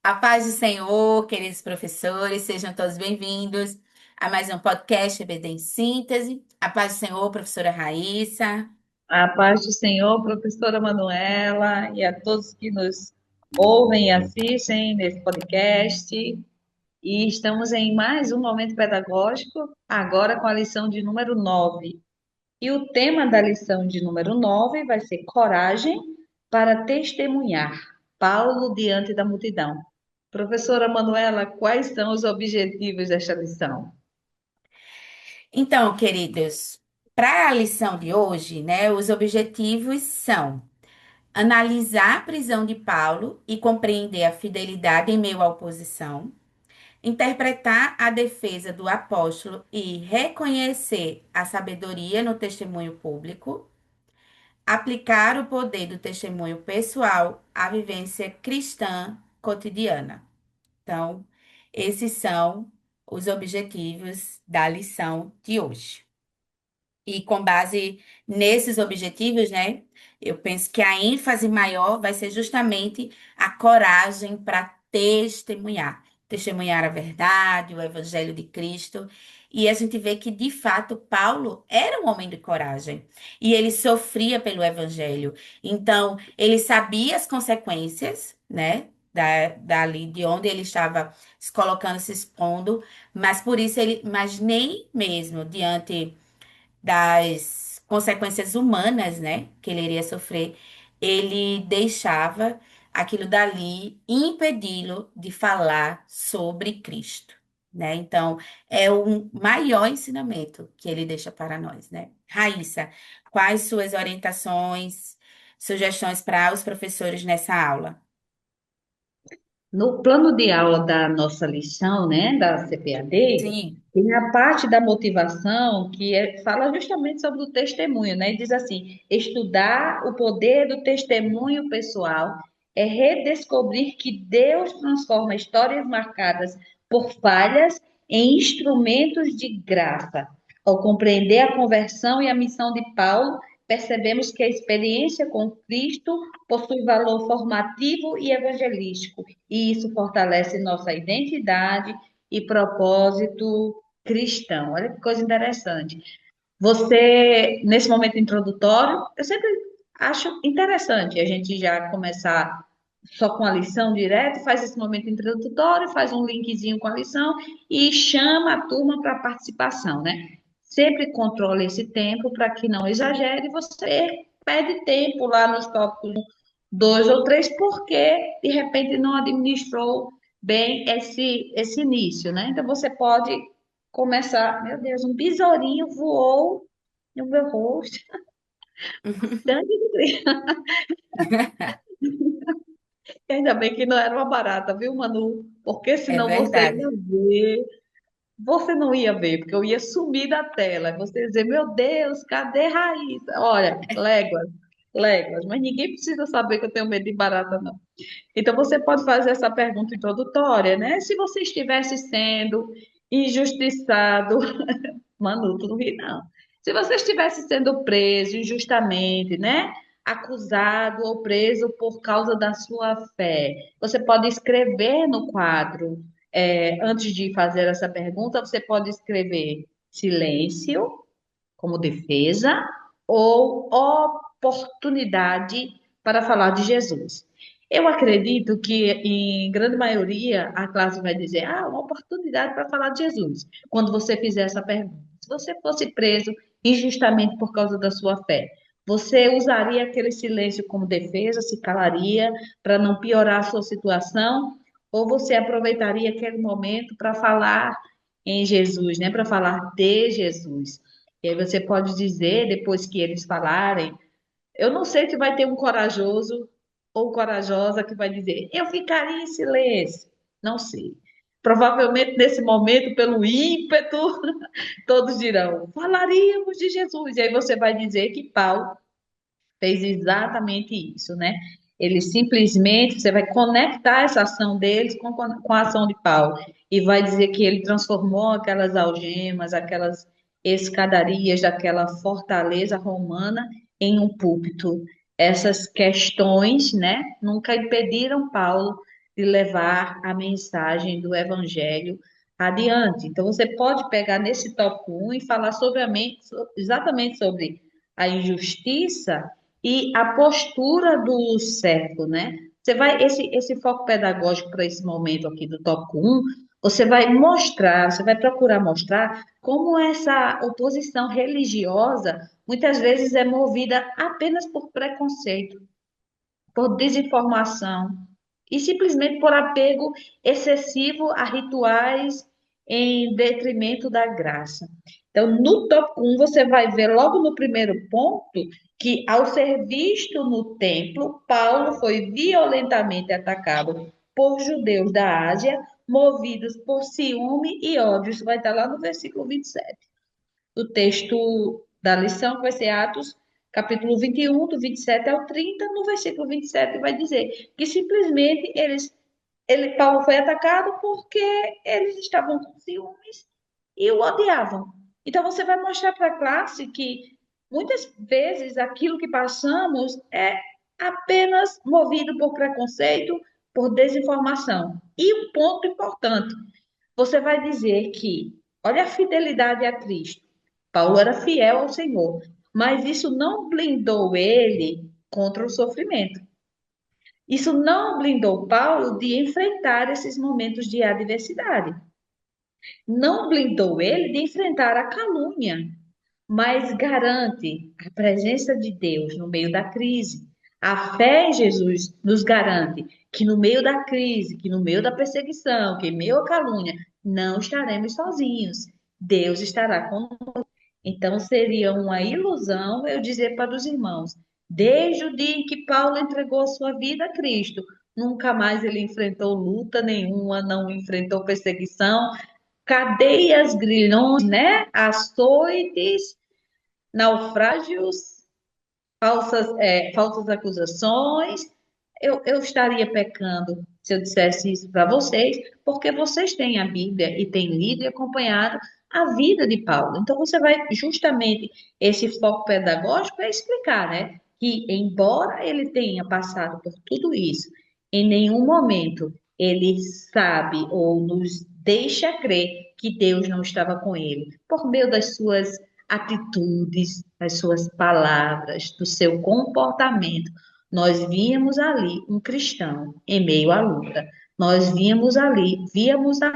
A paz do Senhor, queridos professores, sejam todos bem-vindos a mais um podcast EBD em Síntese. A paz do Senhor, professora Raíssa. A paz do Senhor, professora Manuela, e a todos que nos ouvem e assistem nesse podcast. E estamos em mais um momento pedagógico, agora com a lição de número 9. E o tema da lição de número 9 vai ser coragem para testemunhar. Paulo diante da multidão. Professora Manuela, quais são os objetivos desta lição? Então, queridos, para a lição de hoje, né, os objetivos são analisar a prisão de Paulo e compreender a fidelidade em meio à oposição, interpretar a defesa do apóstolo e reconhecer a sabedoria no testemunho público, aplicar o poder do testemunho pessoal à vivência cristã cotidiana. Então, esses são os objetivos da lição de hoje. E com base nesses objetivos, né, eu penso que a ênfase maior vai ser justamente a coragem para testemunhar, testemunhar a verdade, o evangelho de Cristo. E a gente vê que, de fato, Paulo era um homem de coragem e ele sofria pelo evangelho. Então, ele sabia as consequências, né, dali de onde ele estava se colocando, se expondo, mas por isso ele, mas nem mesmo diante das consequências humanas, né, que ele iria sofrer, ele deixava aquilo dali impedi-lo de falar sobre Cristo, né? Então, é o maior ensinamento que ele deixa para nós, né? Raíssa, quais suas orientações, sugestões para os professores nessa aula? No plano de aula da nossa lição, né, da CPAD, Sim. tem a parte da motivação fala justamente sobre o testemunho, né? E diz assim: estudar o poder do testemunho pessoal é redescobrir que Deus transforma histórias marcadas por falhas em instrumentos de graça. Ao compreender a conversão e a missão de Paulo, percebemos que a experiência com Cristo possui valor formativo e evangelístico e isso fortalece nossa identidade e propósito cristão. Olha que coisa interessante. Você, nesse momento introdutório, eu sempre acho interessante a gente já começar só com a lição direto, faz esse momento introdutório, faz um linkzinho com a lição e chama a turma para participação, né? Sempre controle esse tempo para que não exagere, você perde tempo lá nos tópicos dois ou três, porque de repente não administrou bem esse início, né? Então você pode começar, meu Deus, um besourinho voou no meu rosto. Tanto de- Ainda bem que não era uma barata, viu, Manu? Porque É senão verdade. você não ia ver, porque eu ia sumir da tela. Você ia dizer, meu Deus, cadê Raíssa? Olha, léguas, léguas, mas ninguém precisa saber que eu tenho medo de barata, não. Então, você pode fazer essa pergunta introdutória, né? Se você estivesse sendo injustiçado, Manu, tu não ri, não. Se você estivesse sendo preso injustamente, né? Acusado ou preso por causa da sua fé, você pode escrever no quadro, antes de fazer essa pergunta, você pode escrever silêncio como defesa ou oportunidade para falar de Jesus. Eu acredito que, em grande maioria, a classe vai dizer: ah, uma oportunidade para falar de Jesus, quando você fizer essa pergunta. Se você fosse preso injustamente por causa da sua fé, você usaria aquele silêncio como defesa, se calaria para não piorar a sua situação, ou você aproveitaria aquele momento para falar em Jesus, né? Para falar de Jesus. E aí você pode dizer, depois que eles falarem, eu não sei se vai ter um corajoso ou corajosa que vai dizer, eu ficaria em silêncio. Não sei. Provavelmente nesse momento, pelo ímpeto, todos dirão, falaríamos de Jesus. E aí você vai dizer que Paulo fez exatamente isso, né? Ele simplesmente, você vai conectar essa ação deles com a ação de Paulo e vai dizer que ele transformou aquelas algemas, aquelas escadarias daquela fortaleza romana em um púlpito. Essas questões, né, nunca impediram Paulo de levar a mensagem do Evangelho adiante. Então, você pode pegar nesse tópico 1 e falar sobre exatamente sobre a injustiça e a postura do servo, né? Você vai, esse foco pedagógico para esse momento aqui do tópico 1, você vai mostrar, você vai procurar mostrar como essa oposição religiosa muitas vezes é movida apenas por preconceito, por desinformação e simplesmente por apego excessivo a rituais em detrimento da graça. Então, no tópico 1, você vai ver logo no primeiro ponto que, ao ser visto no templo, Paulo foi violentamente atacado por judeus da Ásia, movidos por ciúme e ódio. Isso vai estar lá no versículo 27 do texto da lição, que vai ser Atos, capítulo 21, do 27 ao 30. No versículo 27 vai dizer que simplesmente Paulo foi atacado porque eles estavam com ciúmes e o odiavam. Então você vai mostrar para a classe que muitas vezes aquilo que passamos é apenas movido por preconceito, por desinformação. E um ponto importante, você vai dizer que, olha a fidelidade a Cristo. Paulo era fiel ao Senhor, mas isso não blindou ele contra o sofrimento. Isso não blindou Paulo de enfrentar esses momentos de adversidade. Não blindou ele de enfrentar a calúnia, mas garante a presença de Deus no meio da crise. A fé em Jesus nos garante que no meio da crise, que no meio da perseguição, que em meio à calúnia, não estaremos sozinhos. Deus estará conosco. Então seria uma ilusão eu dizer para os irmãos, desde o dia em que Paulo entregou a sua vida a Cristo, nunca mais ele enfrentou luta nenhuma, não enfrentou perseguição, cadeias, grilhões, né? Açoites, naufrágios, falsas acusações. Eu estaria pecando se eu dissesse isso para vocês, porque vocês têm a Bíblia e têm lido e acompanhado a vida de Paulo. Então, você vai justamente esse foco pedagógico é explicar, né? Que, embora ele tenha passado por tudo isso, em nenhum momento ele sabe ou nos deixa crer que Deus não estava com ele, por meio das suas atitudes, das suas palavras, do seu comportamento. Nós víamos ali um cristão em meio à luta. Nós víamos ali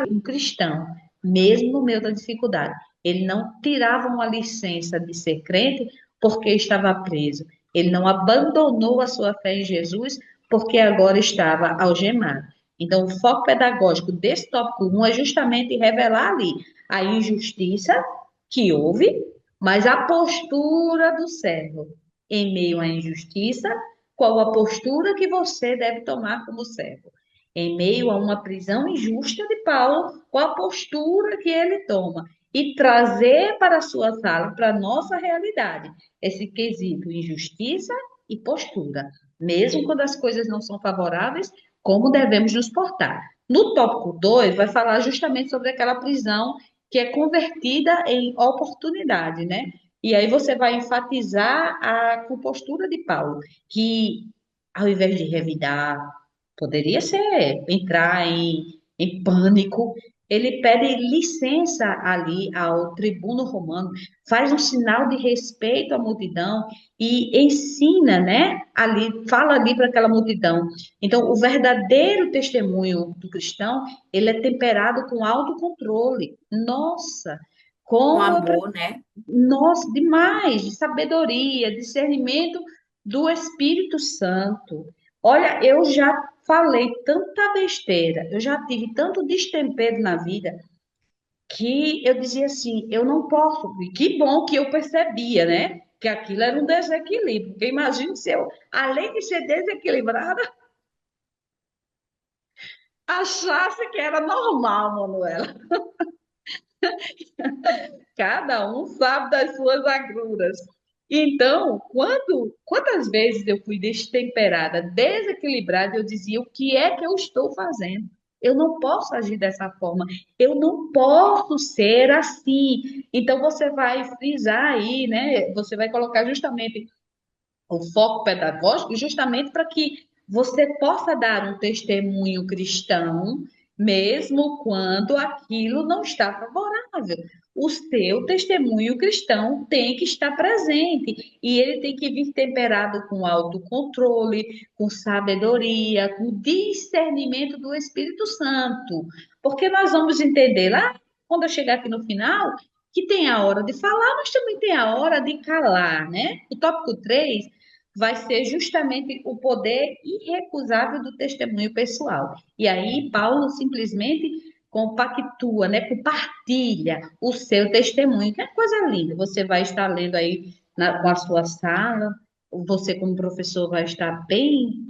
um cristão, mesmo no meio da dificuldade. Ele não tirava uma licença de ser crente porque estava preso. Ele não abandonou a sua fé em Jesus porque agora estava algemado. Então, o foco pedagógico desse tópico 1 é justamente revelar ali a injustiça que houve, mas a postura do servo em meio à injustiça, qual a postura que você deve tomar como servo? Em meio a uma prisão injusta de Paulo, qual a postura que ele toma? E trazer para a sua sala, para a nossa realidade, esse quesito injustiça e postura. Mesmo quando as coisas não são favoráveis, como devemos nos portar. No tópico 2, vai falar justamente sobre aquela prisão que é convertida em oportunidade, né? E aí você vai enfatizar a compostura de Paulo, que ao invés de revidar, poderia ser entrar em pânico. Ele pede licença ali ao tribuno romano, faz um sinal de respeito à multidão e ensina, né? Ali, fala ali para aquela multidão. Então, o verdadeiro testemunho do cristão, ele é temperado com autocontrole. Nossa, Com como eu amor, né? nossa, demais, de sabedoria, discernimento do Espírito Santo. Olha, eu já falei tanta besteira, eu já tive tanto destempero na vida que eu dizia assim, eu não posso. E que bom que eu percebia, né? Que aquilo era um desequilíbrio. Porque imagine se eu, além de ser desequilibrada, achasse que era normal, Manuela. Cada um sabe das suas agruras. Então, quantas vezes eu fui destemperada, desequilibrada, eu dizia: o que é que eu estou fazendo? Eu não posso agir dessa forma, eu não posso ser assim. Então, você vai frisar aí, né? Você vai colocar justamente o foco pedagógico, justamente para que você possa dar um testemunho cristão, mesmo quando aquilo não está favorável. O seu testemunho cristão tem que estar presente e ele tem que vir temperado com autocontrole, com sabedoria, com discernimento do Espírito Santo. Porque nós vamos entender lá, quando eu chegar aqui no final, que tem a hora de falar, mas também tem a hora de calar, né? O tópico 3 vai ser justamente o poder irrecusável do testemunho pessoal. E aí Paulo simplesmente compactua, né? Compartilha o seu testemunho, que é coisa linda. Você vai estar lendo aí com a sua sala, você como professor vai estar bem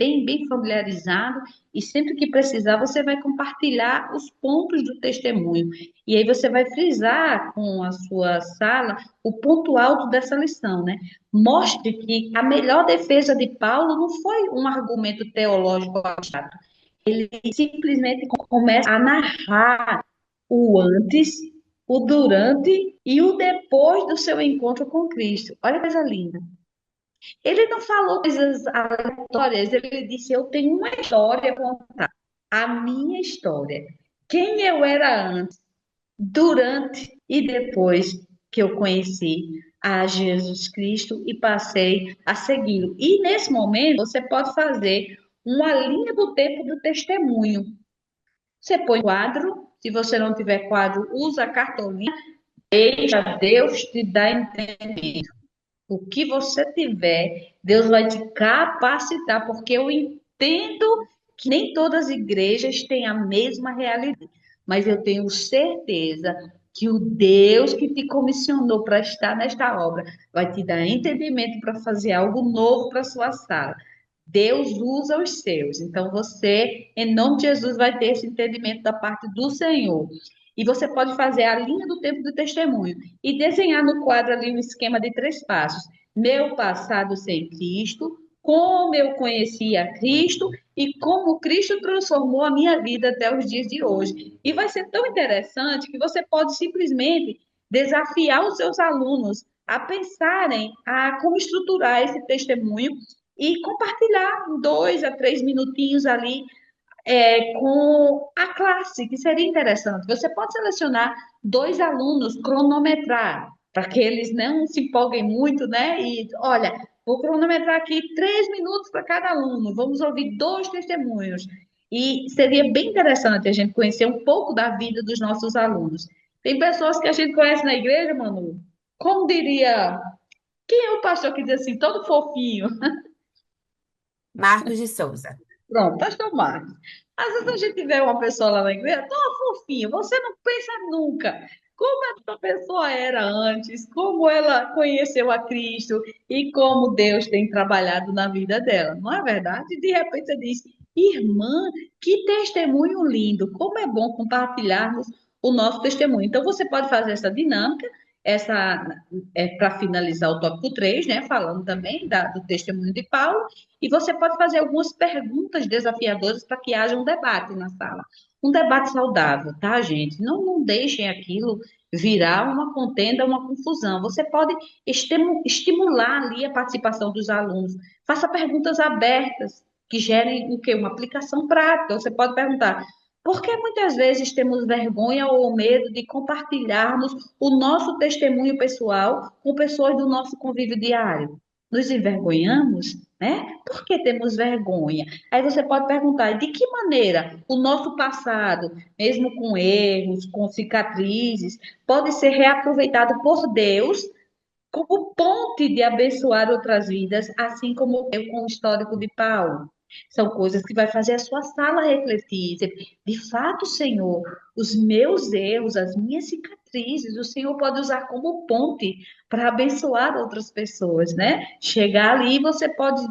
familiarizado e sempre que precisar você vai compartilhar os pontos do testemunho. E aí você vai frisar com a sua sala o ponto alto dessa lição, né? Mostre que a melhor defesa de Paulo não foi um argumento teológico abstrato. Ele simplesmente começa a narrar o antes, o durante e o depois do seu encontro com Cristo. Olha que coisa linda. Ele não falou coisas aleatórias, ele disse: Eu tenho uma história a contar, a minha história. Quem eu era antes, durante e depois que eu conheci a Jesus Cristo e passei a segui-lo. E nesse momento, você pode fazer uma linha do tempo do testemunho. Você põe quadro, se você não tiver quadro, usa a cartolina, deixa Deus te dar entendimento. O que você tiver, Deus vai te capacitar, porque eu entendo que nem todas as igrejas têm a mesma realidade, mas eu tenho certeza que o Deus que te comissionou para estar nesta obra vai te dar entendimento para fazer algo novo para a sua sala. Deus usa os seus. Então você, em nome de Jesus, vai ter esse entendimento da parte do Senhor. E você pode fazer a linha do tempo do testemunho e desenhar no quadro ali um esquema de 3 passos. Meu passado sem Cristo, como eu conheci a Cristo e como Cristo transformou a minha vida até os dias de hoje. E vai ser tão interessante que você pode simplesmente desafiar os seus alunos a pensarem a como estruturar esse testemunho e compartilhar 2 a 3 minutinhos ali com a classe, que seria interessante. Você pode selecionar 2 alunos, cronometrar, para que eles não se empolguem muito, né? E olha, vou cronometrar aqui 3 minutos para cada aluno, vamos ouvir 2 testemunhos. E seria bem interessante a gente conhecer um pouco da vida dos nossos alunos. Tem pessoas que a gente conhece na igreja, Manu, como diria, quem é o pastor que diz assim, todo fofinho? Marcos de Souza. Pronto, pastor Marcos. Às vezes a gente vê uma pessoa lá na igreja, tão fofinha, você não pensa nunca como essa pessoa era antes, como ela conheceu a Cristo e como Deus tem trabalhado na vida dela, não é verdade? De repente você diz, irmã, que testemunho lindo, como é bom compartilharmos o nosso testemunho. Então você pode fazer essa dinâmica, essa para finalizar o tópico 3, né? Falando também do testemunho de Paulo. E você pode fazer algumas perguntas desafiadoras para que haja um debate na sala. Um debate saudável, tá, gente? Não deixem aquilo virar uma contenda, uma confusão. Você pode estimular ali a participação dos alunos. Faça perguntas abertas que gerem o quê? Uma aplicação prática. Você pode perguntar: por que muitas vezes temos vergonha ou medo de compartilharmos o nosso testemunho pessoal com pessoas do nosso convívio diário? Nos envergonhamos, né? Por que temos vergonha? Aí você pode perguntar, de que maneira o nosso passado, mesmo com erros, com cicatrizes, pode ser reaproveitado por Deus como ponte de abençoar outras vidas, assim como eu com o histórico de Paulo. São coisas que vai fazer a sua sala refletir. De fato, Senhor, os meus erros, as minhas cicatrizes, o Senhor pode usar como ponte para abençoar outras pessoas, né? Chegar ali, você pode.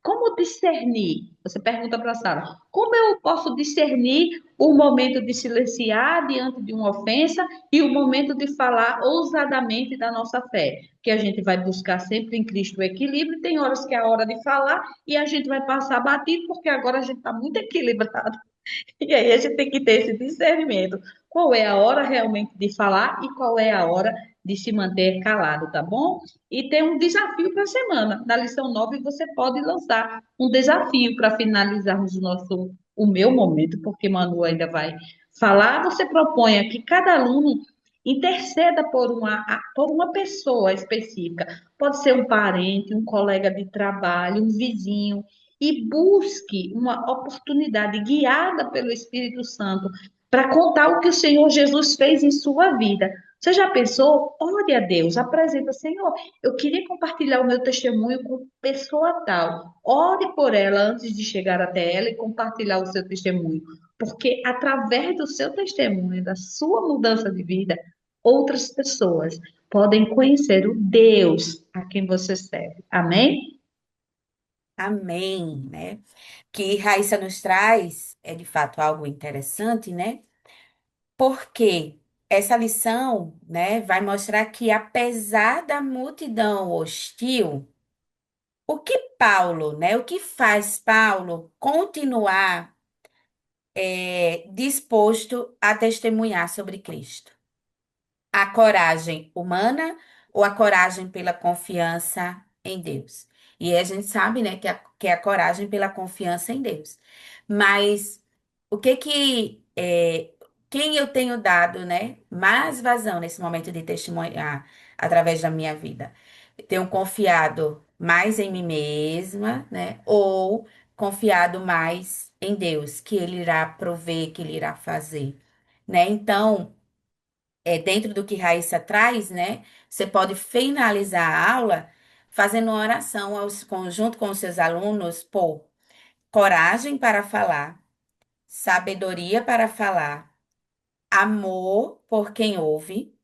Como discernir? Você pergunta para a Sara, como eu posso discernir o momento de silenciar diante de uma ofensa e o momento de falar ousadamente da nossa fé? Que a gente vai buscar sempre em Cristo o equilíbrio, tem horas que é a hora de falar e a gente vai passar batido, porque agora a gente está muito equilibrado. E aí a gente tem que ter esse discernimento. Qual é a hora realmente de falar e qual é a hora de se manter calado, tá bom? E tem um desafio para a semana. Na lição 9 você pode lançar um desafio para finalizarmos o meu momento, porque Manu ainda vai falar. Você propõe que cada aluno interceda por uma pessoa específica. Pode ser um parente, um colega de trabalho, um vizinho, e busque uma oportunidade guiada pelo Espírito Santo para contar o que o Senhor Jesus fez em sua vida. Você já pensou? Ore a Deus, apresenta, Senhor, eu queria compartilhar o meu testemunho com pessoa tal. Ore por ela antes de chegar até ela e compartilhar o seu testemunho. Porque através do seu testemunho, da sua mudança de vida, outras pessoas podem conhecer o Deus a quem você serve. Amém? Amém, né? Que Raíssa nos traz é de fato algo interessante, né? Porque essa lição, né, vai mostrar que apesar da multidão hostil, o que Paulo, né, o que faz Paulo continuar disposto a testemunhar sobre Cristo? A coragem humana ou a coragem pela confiança em Deus? E aí a gente sabe, né, que é a coragem pela confiança em Deus. Mas o que quem eu tenho dado, né, mais vazão nesse momento de testemunhar através da minha vida? Tenho confiado mais em mim mesma, né, ou confiado mais em Deus, que Ele irá prover, que Ele irá fazer, né? Então, dentro do que Raíssa traz, né? Você pode finalizar a aula fazendo uma oração junto com os seus alunos por coragem para falar, sabedoria para falar, amor por quem ouve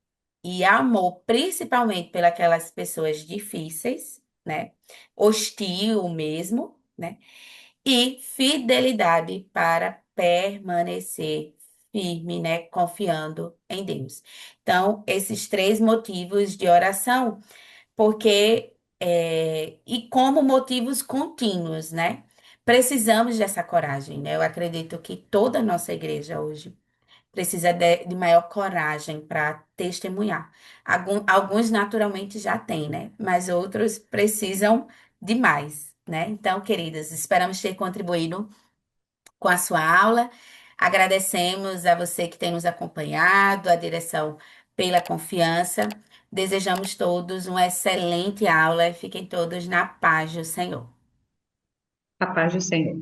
e amor principalmente pelas pessoas difíceis, né? Hostil mesmo, né? E fidelidade para permanecer firme, né? Confiando em Deus. Então, esses três motivos de oração, porque, e como motivos contínuos, né? Precisamos dessa coragem, né? Eu acredito que toda a nossa igreja hoje precisa de maior coragem para testemunhar. Alguns naturalmente já têm, né? Mas outros precisam de mais, né? Então, queridas, esperamos ter contribuído com a sua aula. Agradecemos a você que tem nos acompanhado, a direção pela confiança. Desejamos todos uma excelente aula e fiquem todos na paz do Senhor. A paz do Senhor.